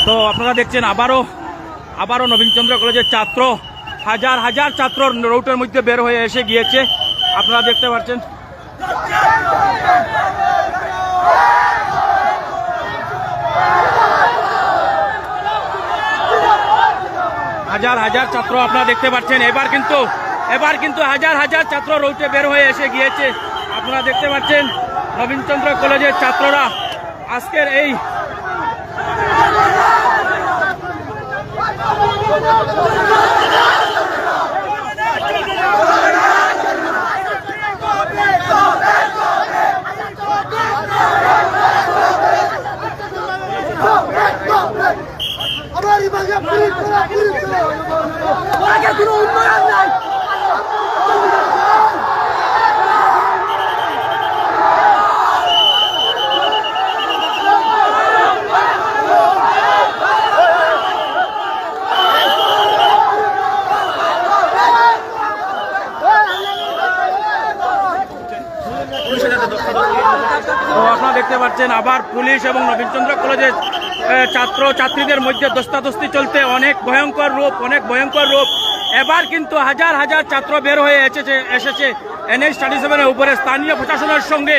তো আপনারা দেখছেন আবারও নবীনচন্দ্র কলেজের ছাত্র হাজার হাজার ছাত্র রোডের মধ্যে বের হয়ে এসে গিয়েছে। আপনারা দেখতে পাচ্ছেন হাজার হাজার ছাত্র আপনারা দেখতে পাচ্ছেন। এবার কিন্তু হাজার হাজার ছাত্র রোডে বের হয়ে এসে গিয়েছে। আপনারা দেখতে পাচ্ছেন নবীনচন্দ্র কলেজের ছাত্ররা আজকের এই কোনো উন্নয়ন নাই। আপনারা দেখতে পাচ্ছেন আবার পুলিশ এবং নবীনচন্দ্র কলেজের ছাত্র ছাত্রীদের মধ্যে দস্তাদস্তি চলতে অনেক ভয়ঙ্কর রূপ। এবার কিন্তু হাজার হাজার ছাত্র বের হয়ে এসেছে NH-37 উপরে। স্থানীয় প্রশাসনের সঙ্গে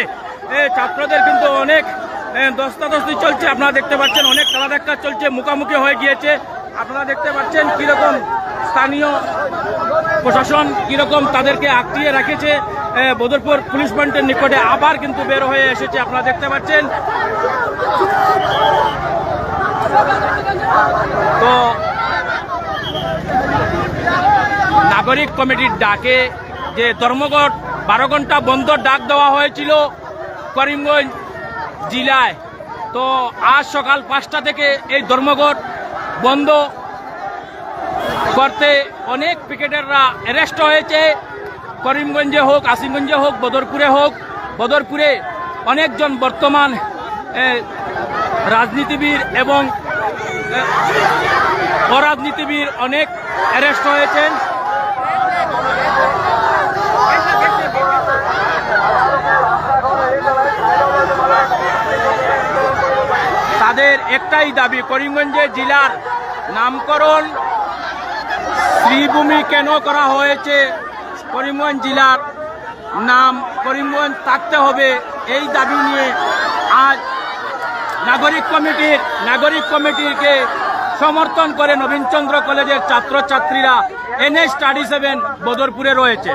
ছাত্রদের কিন্তু অনেক দস্তাদস্তি চলছে। আপনারা দেখতে পাচ্ছেন অনেক খেলাধেক্কা চলছে, মুখোমুখি হয়ে গিয়েছে। আপনারা দেখতে পাচ্ছেন কিরকম স্থানীয় প্রশাসন কিরকম তাদেরকে আটকিয়ে রেখেছে বদরপুর পুলিশ পয়েন্টের নিকটে। আবার কিন্তু বের হয়ে এসেছে, আপনারা দেখতে পাচ্ছেন। তো নাগরিক কমিটির ডাকে যে ধর্মঘট 12 ঘন্টা বন্ধ ডাক দেওয়া হয়েছিল করিমগঞ্জ জেলায়, তো আজ সকাল 5টা থেকে এই ধর্মঘট বন্ধ করতে অনেক পিকেটাররা অ্যারেস্ট হয়েছে। করিমগঞ্জে হোক, আসিমগঞ্জে হোক, বদরপুরে অনেকজন বর্তমান রাজনীতিবিদ এবং অরাজনীতিবিদ অনেক অ্যারেস্ট হয়েছেন। তাদের একটাই দাবি, করিমগঞ্জে জেলার নামকরণ শ্রীভূমি কেন করা হয়েছে, করিমগঞ্জ জেলার নাম করিমগঞ্জ থাকতে হবে, এই দাবি নিয়ে আজ নাগরিক কমিটিকে সমর্থন করে নবীনচন্দ্র কলেজের ছাত্রছাত্রীরা NH-37 বদরপুরে রয়েছে।